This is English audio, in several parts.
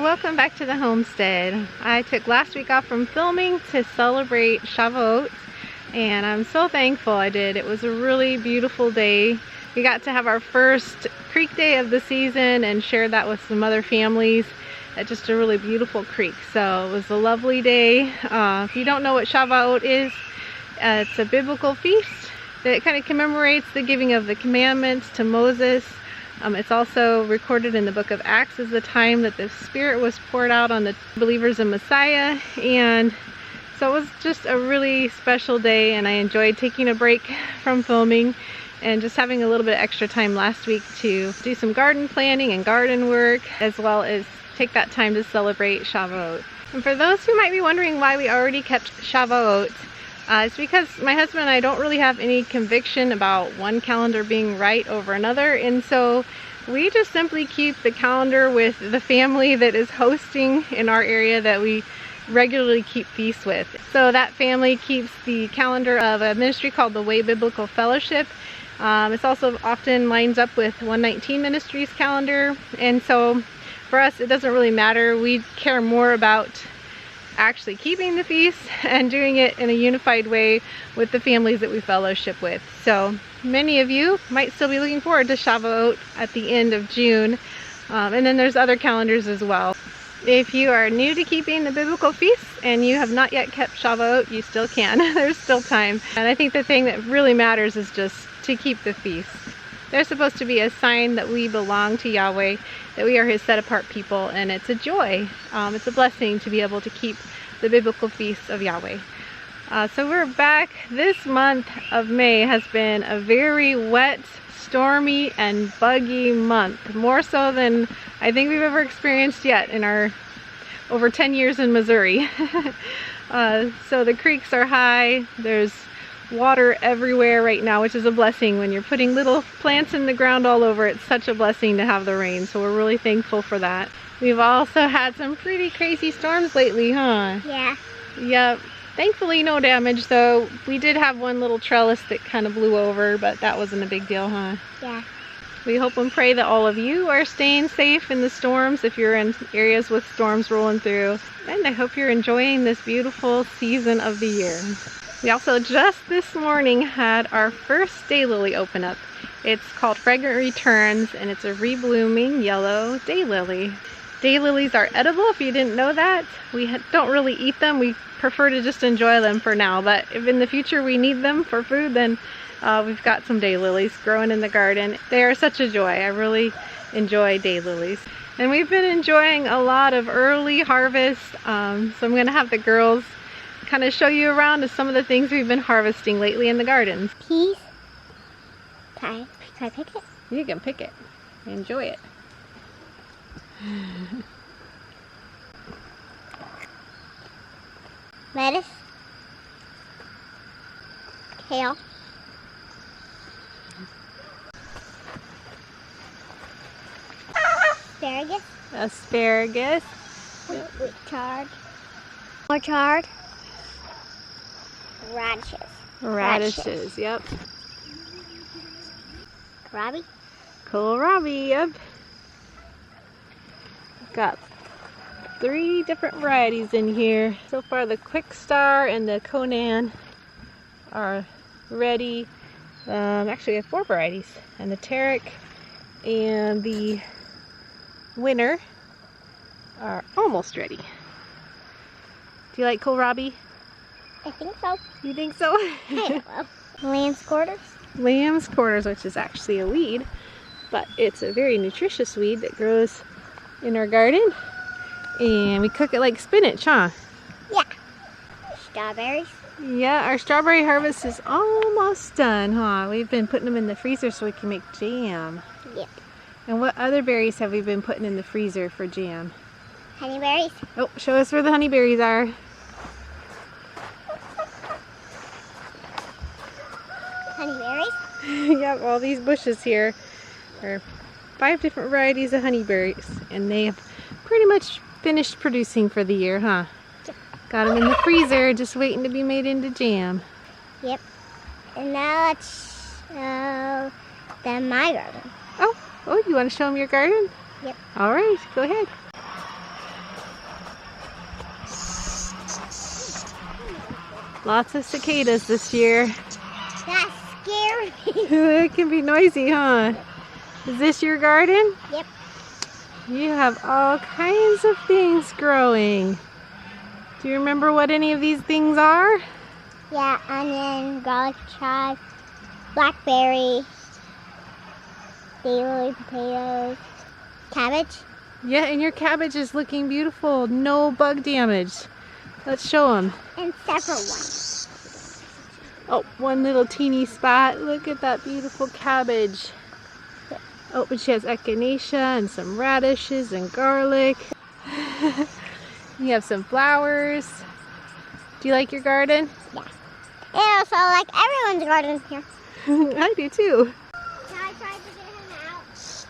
welcome back to the homestead. I took last week off from filming to celebrate Shavuot, and I'm so thankful I did. It was a really beautiful day. We got to have our first creek day of the season and shared that with some other families at just a really beautiful creek. So it was a lovely day. If you don't know what Shavuot is, it's a biblical feast that kind of commemorates the giving of the commandments to Moses. It's also recorded in the book of Acts as the time that the Spirit was poured out on the believers in Messiah. And so it was just a really special day, and I enjoyed taking a break from filming and just having a little bit of extra time last week to do some garden planting and garden work, as well as take that time to celebrate Shavuot. And for those who might be wondering why we already kept Shavuot, it's because my husband and I don't really have any conviction about one calendar being right over another, and so we just simply keep the calendar with the family that is hosting in our area that we regularly keep feasts with. So that family keeps the calendar of a ministry called the Way Biblical Fellowship. It's also often lines up with 119 Ministries calendar, and so for us it doesn't really matter. We care more about actually keeping the feast and doing it in a unified way with the families that we fellowship with. So many of you might still be looking forward to Shavuot at the end of June, and then there's other calendars as well. If you are new to keeping the biblical feasts and you have not yet kept Shavuot, you still can. There's still time. And I think the thing that really matters is just to keep the feast. They're supposed to be a sign that we belong to Yahweh, that we are His set-apart people, and it's a joy. It's a blessing to be able to keep the biblical feasts of Yahweh. So we're back. This month of May has been a very wet, stormy, and buggy month. More so than I think we've ever experienced yet in our over 10 years in Missouri. So the creeks are high. There's water everywhere right now, which is a blessing. When you're putting little plants in the ground all over, it's such a blessing to have the rain, so we're really thankful for that. We've also had some pretty crazy storms lately, huh? Yeah. Yep. Thankfully no damage, though. We did have one little trellis that kind of blew over, but that wasn't a big deal, huh? Yeah. We hope and pray that all of you are staying safe in the storms if you're in areas with storms rolling through. And I hope you're enjoying this beautiful season of the year. We also just this morning had our first daylily open up. It's called Fragrant Returns, and it's a reblooming yellow daylily. Daylilies are edible, if you didn't know that. We don't really eat them. We prefer to just enjoy them for now, but if in the future we need them for food, then we've got some daylilies growing in the garden. They are such a joy. I really enjoy daylilies. And we've been enjoying a lot of early harvest, so I'm going to have the girls kind of show you around to some of the things we've been harvesting lately in the gardens. Peas. Can I pick it? You can pick it. Enjoy it. Lettuce. Kale. Asparagus. Asparagus. Wait, chard. More chard. Radishes. Radishes, yep. Kohlrabi. Kohlrabi, yep. Got 3 different varieties in here. So far the Quick Star and the Conan are ready. Actually we have 4 varieties. And the Tarek and the Winner are almost ready. Do you like kohlrabi? I think so. You think so? Lamb's quarters. Lamb's quarters, which is actually a weed, but it's a very nutritious weed that grows in our garden, and we cook it like spinach, huh? Yeah. Strawberries. Yeah, our strawberry harvest is almost done, huh? We've been putting them in the freezer so we can make jam. Yep. And what other berries have we been putting in the freezer for jam? Honeyberries. Oh, show us where the honeyberries are. Honeyberries. Yep, all these bushes here are 5 different varieties of honeyberries, and they have pretty much finished producing for the year, huh? Yep. Got them in the freezer, just waiting to be made into jam. Yep. And now let's show them my garden. Oh, you want to show them your garden? Yep. All right, go ahead. Lots of cicadas this year. That scared me. It can be noisy, huh? Is this your garden? Yep. You have all kinds of things growing. Do you remember what any of these things are? Yeah, onion, garlic chive, blackberry, daily potatoes, cabbage. Yeah, and your cabbage is looking beautiful. No bug damage. Let's show them. And several ones. Oh, one little teeny spot. Look at that beautiful cabbage. Oh, but she has echinacea and some radishes and garlic. You have some flowers. Do you like your garden? Yeah. And also like everyone's garden here. I do too. Now I tried to get him out.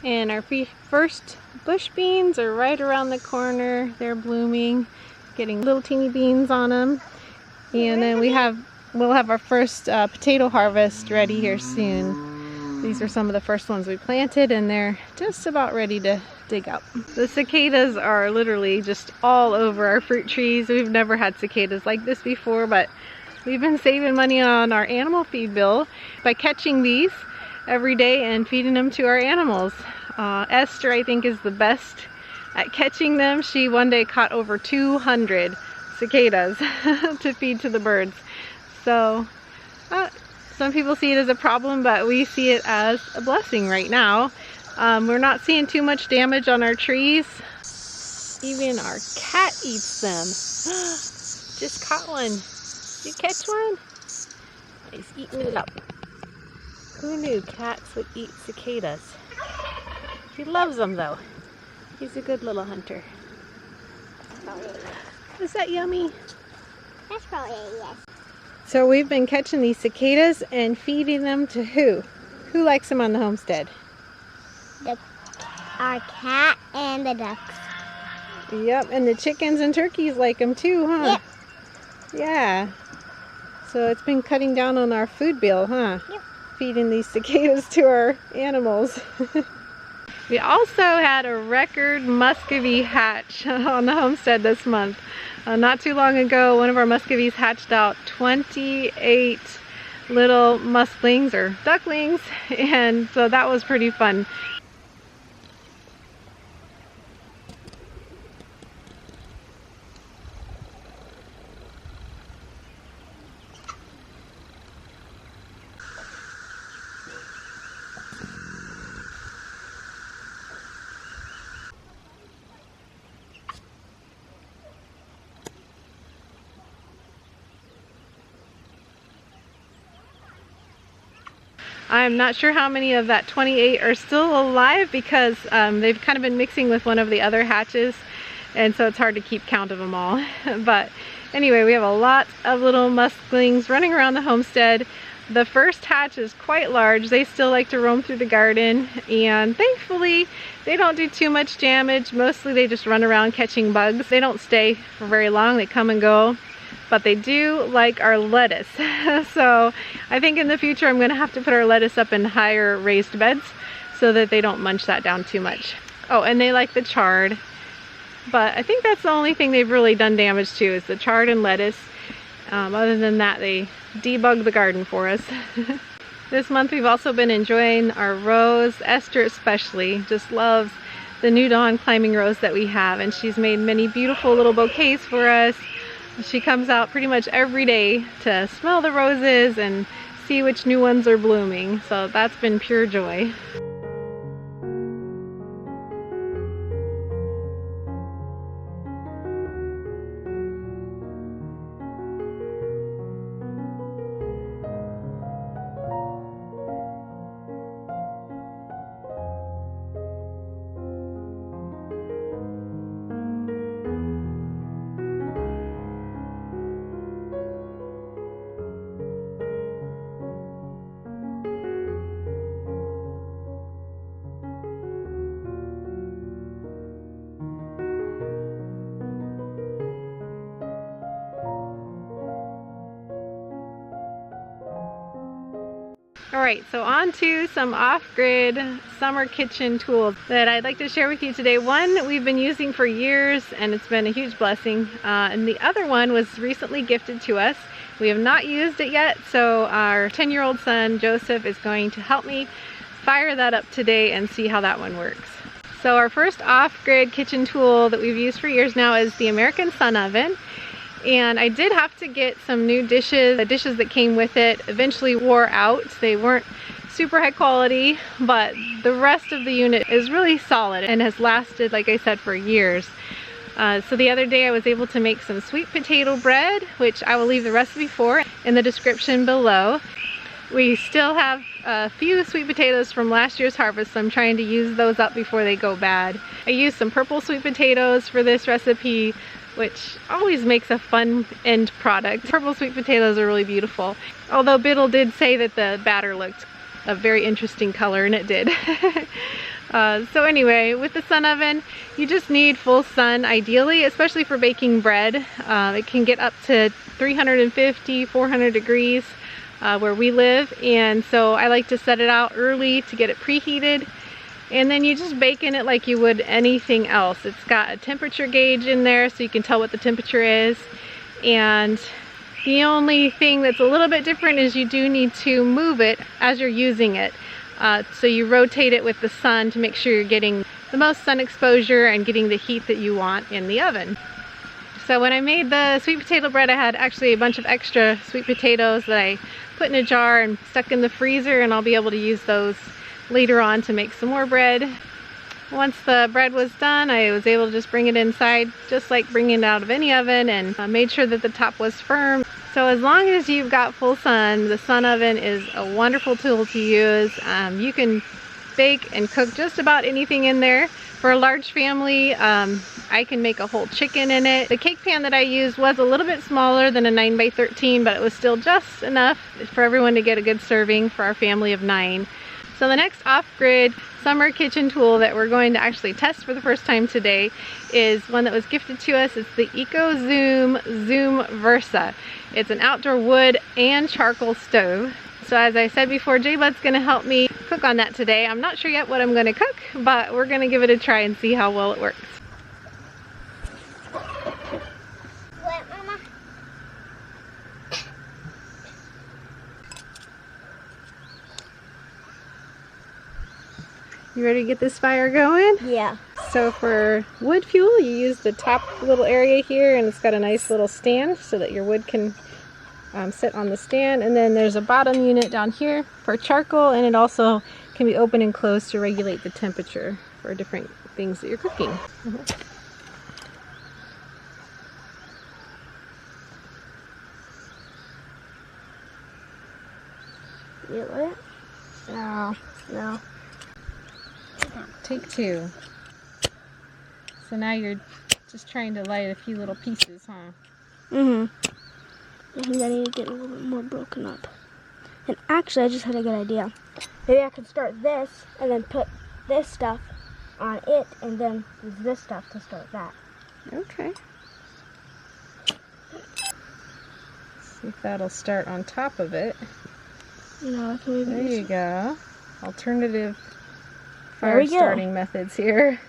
And our first bush beans are right around the corner. They're blooming, getting little teeny beans on them. And then we'll have our first potato harvest ready here soon. These are some of the first ones we planted, and they're just about ready to dig up. The cicadas are literally just all over our fruit trees. We've never had cicadas like this before, but we've been saving money on our animal feed bill by catching these every day and feeding them to our animals. Esther, I think, is the best at catching them. She one day caught over 200 cicadas to feed to the birds. So some people see it as a problem, but we see it as a blessing right now. We're not seeing too much damage on our trees. Even our cat eats them. Just caught one. Did you catch one? He's eating it up. Who knew cats would eat cicadas? He loves them though. He's a good little hunter. Is that yummy? That's probably a yes. So we've been catching these cicadas and feeding them to who? Who likes them on the homestead? Our cat and the ducks. Yep, and the chickens and turkeys like them too, huh? Yep. Yeah. So it's been cutting down on our food bill, huh? Yep. Feeding these cicadas to our animals. We also had a record muscovy hatch on the homestead this month. Not too long ago, one of our muscovies hatched out 28 little musklings or ducklings, and so that was pretty fun. I'm not sure how many of that 28 are still alive because they've kind of been mixing with one of the other hatches, and so it's hard to keep count of them all. But anyway, we have a lot of little musklings running around the homestead. The first hatch is quite large. They still like to roam through the garden, and thankfully they don't do too much damage. Mostly they just run around catching bugs. They don't stay for very long. They come and go. But they do like our lettuce. So I think in the future I'm going to have to put our lettuce up in higher raised beds so that they don't munch that down too much. Oh, and they like the chard. But I think that's the only thing they've really done damage to is the chard and lettuce. Other than that, they debug the garden for us. This month we've also been enjoying our rose. Esther especially just loves the New Dawn climbing rose that we have, and she's made many beautiful little bouquets for us. She comes out pretty much every day to smell the roses and see which new ones are blooming. So that's been pure joy. Alright, so on to some off-grid summer kitchen tools that I'd like to share with you today. One we've been using for years and it's been a huge blessing, and the other one was recently gifted to us. We have not used it yet, so our 10-year-old son Joseph is going to help me fire that up today and see how that one works. So our first off-grid kitchen tool that we've used for years now is the American Sun Oven. And I did have to get some new dishes. The dishes that came with it eventually wore out. They weren't super high quality, but the rest of the unit is really solid and has lasted, like I said, for years. So the other day I was able to make some sweet potato bread, which I will leave the recipe for in the description below. We still have a few sweet potatoes from last year's harvest, so I'm trying to use those up before they go bad. I used some purple sweet potatoes for this recipe, which always makes a fun end product. Purple sweet potatoes are really beautiful. Although Biddle did say that the batter looked a very interesting color, and it did. So anyway, with the sun oven, you just need full sun ideally, especially for baking bread. It can get up to 350, 400 degrees where we live, and so I like to set it out early to get it preheated. And then you just bake in it like you would anything else. It's got a temperature gauge in there so you can tell what the temperature is. And the only thing that's a little bit different is you do need to move it as you're using it. So you rotate it with the sun to make sure you're getting the most sun exposure and getting the heat that you want in the oven. So when I made the sweet potato bread, I had actually a bunch of extra sweet potatoes that I put in a jar and stuck in the freezer, and I'll be able to use those later on to make some more bread. Once the bread was done, I was able to just bring it inside, just like bringing it out of any oven, and made sure that the top was firm. So as long as you've got full sun, the sun oven is a wonderful tool to use. You can bake and cook just about anything in there. For a large family, I can make a whole chicken in it. The cake pan that I used was a little bit smaller than a 9 by 13, but it was still just enough for everyone to get a good serving for our family of 9. So the next off-grid summer kitchen tool that we're going to actually test for the first time today is one that was gifted to us. It's the EcoZoom Zoom Versa. It's an outdoor wood and charcoal stove. So as I said before, J-Bud's going to help me cook on that today. I'm not sure yet what I'm going to cook, but we're going to give it a try and see how well it works. What, Mama? You ready to get this fire going? Yeah. So for wood fuel, you use the top little area here, and it's got a nice little stand so that your wood can sit on the stand. And then there's a bottom unit down here for charcoal, and it also can be open and closed to regulate the temperature for different things that you're cooking. You lit it? No. No. Take 2. So now you're just trying to light a few little pieces, huh? Mm-hmm. I think I need to get a little bit more broken up. And actually, I just had a good idea. Maybe I could start this and then put this stuff on it and then use this stuff to start that. Okay. See if that'll start on top of it. No, I can maybe There you go. Alternative There fire we go. starting methods here.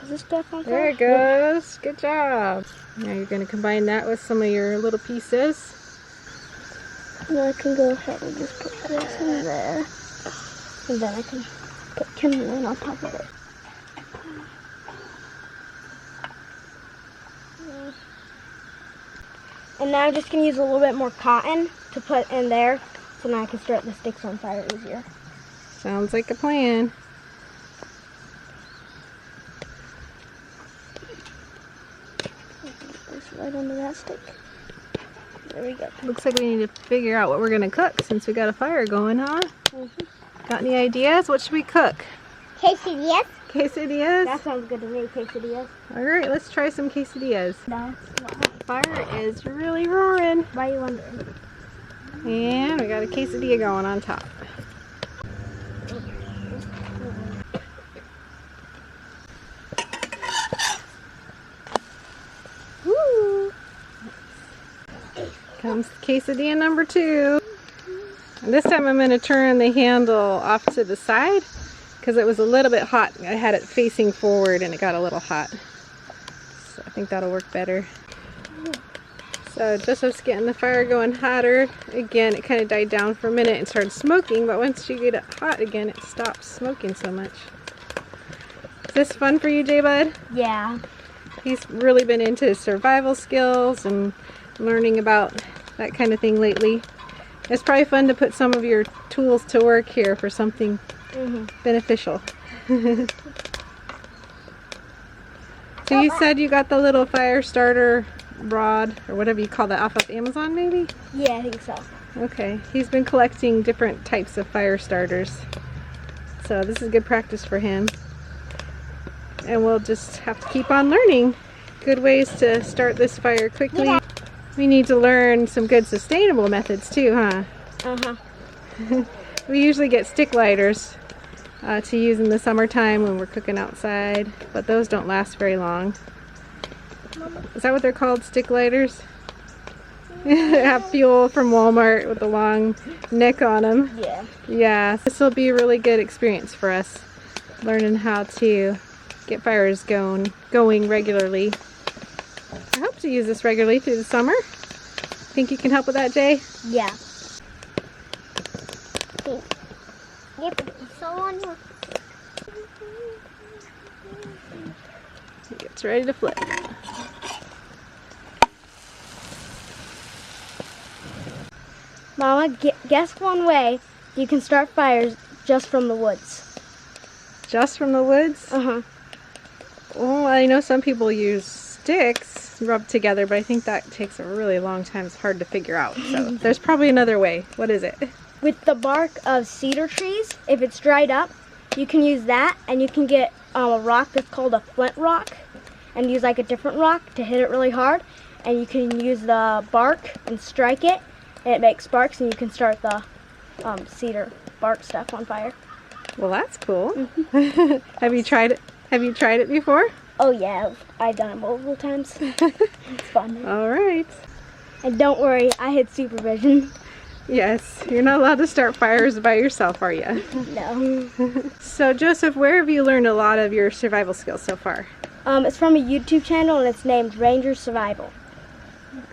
Is this stuff on There it goes. Good job. Now you're going to combine that with some of your little pieces. Now I can go ahead and just put this in there. And then I can put kindling on top of it. And now I'm just going to use a little bit more cotton to put in there. So now I can start the sticks on fire easier. Sounds like a plan. This right under that stick. There we go. Looks like we need to figure out what we're going to cook since we got a fire going, huh? Mm-hmm. Got any ideas? What should we cook? Quesadillas? Quesadillas? That sounds good to me, quesadillas. Alright, let's try some quesadillas. No. Fire is really roaring. Why are you wondering? And we got a quesadilla going on top. Come Comes quesadilla number 2. And this time I'm going to turn the handle off to the side because it was a little bit hot. I had it facing forward and it got a little hot. So I think that'll work better. So Joseph's getting the fire going hotter. Again, it kind of died down for a minute and started smoking, but once you get it hot again, it stops smoking so much. Is this fun for you, J-Bud? Yeah. He's really been into survival skills and learning about that kind of thing lately. It's probably fun to put some of your tools to work here for something beneficial. So you said you got the little fire starter rod, or whatever you call that, off of Amazon maybe? Yeah, I think so. Okay, he's been collecting different types of fire starters. So this is good practice for him. And we'll just have to keep on learning good ways to start this fire quickly. Yeah. We need to learn some good sustainable methods too, huh? We usually get stick lighters to use in the summertime when we're cooking outside, but those don't last very long. Is that what they're called, stick lighters? They have fuel from Walmart with a long neck on them. Yeah. Yeah, this will be a really good experience for us, learning how to get fires going regularly. I hope to use this regularly through the summer. Think you can help with that, Jay? Yeah. Yep. So on your... He gets ready to flip. Mama, guess one way you can start fires just from the woods. Just from the woods? Uh-huh. Well, I know some people use sticks rubbed together, but I think that takes a really long time. It's hard to figure out. So there's probably another way. What is it? With the bark of cedar trees, if it's dried up, you can use that, and you can get a rock that's called a flint rock, and use like a different rock to hit it really hard, and you can use the bark and strike it, and it makes sparks, and you can start the cedar bark stuff on fire. Well, that's cool. Have you tried it? Have you tried it before? Oh yeah, I've done it multiple times. It's fun. All right. And don't worry, I had supervision. Yes, you're not allowed to start fires by yourself, are you? No. So Joseph, where have you learned a lot of your survival skills so far? It's from a YouTube channel, and it's named Ranger Survival.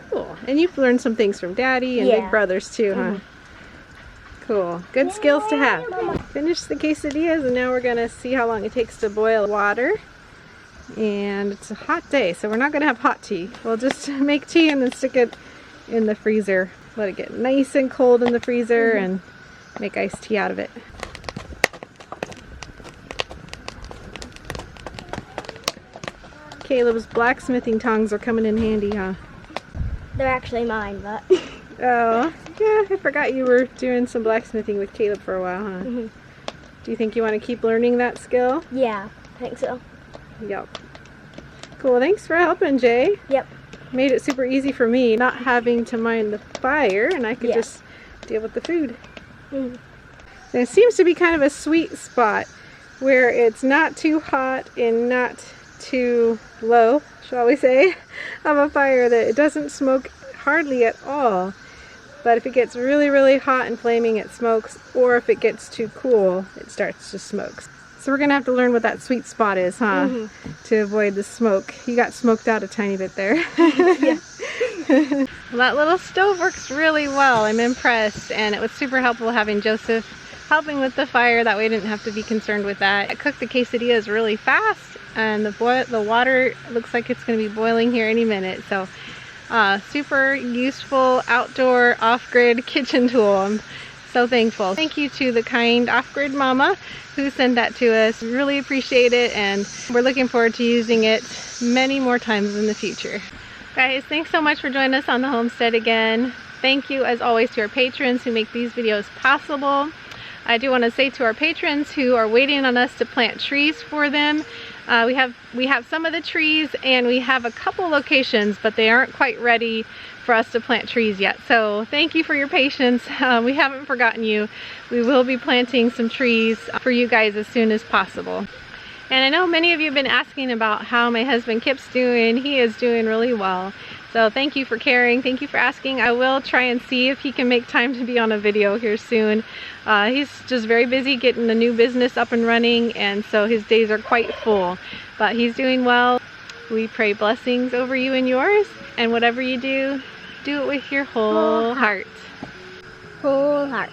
Cool. And you've learned some things from Daddy and Big Brothers too, huh? Cool. Good skills to have. Finished the quesadillas, and now we're going to see how long it takes to boil water. And it's a hot day, so we're not going to have hot tea. We'll just make tea and then stick it in the freezer. Let it get nice and cold in the freezer and make iced tea out of it. Caleb's blacksmithing tongs are coming in handy, huh? They're actually mine, but... Oh, yeah, I forgot you were doing some blacksmithing with Caleb for a while, huh? Do you think you want to keep learning that skill? Yeah, I think so. Yep. Cool, thanks for helping, Jay. Yep. Made it super easy for me, not having to mind the fire, and I could just deal with the food. And it seems to be kind of a sweet spot where it's not too hot and not too low, shall we say, of a fire, that it doesn't smoke hardly at all. But if it gets really, really hot and flaming, it smokes, or if it gets too cool, it starts to smoke. So we're gonna have to learn what that sweet spot is, huh? To avoid the smoke. You got smoked out a tiny bit there. Yeah. Well, that little stove works really well. I'm impressed, and it was super helpful having Joseph helping with the fire. That way I didn't have to be concerned with that. I cooked the quesadillas really fast, and the water looks like it's gonna be boiling here any minute. So super useful outdoor off-grid kitchen tool. I'm so thankful. Thank you to the kind off-grid mama who sent that to us. Really appreciate it, and we're looking forward to using it many more times in the future. Guys, thanks so much for joining us on the homestead again. Thank you as always to our patrons who make these videos possible. I do want to say to our patrons who are waiting on us to plant trees for them, we have some of the trees, and we have a couple locations, but they aren't quite ready for us to plant trees yet. So thank you for your patience. We haven't forgotten you. We will be planting some trees for you guys as soon as possible. And I know many of you have been asking about how my husband Kip's doing. He is doing really well. So thank you for caring. Thank you for asking. I will try and see if he can make time to be on a video here soon. He's just very busy getting the new business up and running, and so his days are quite full. But he's doing well. We pray blessings over you and yours, and whatever you do, do it with your whole heart. Whole heart.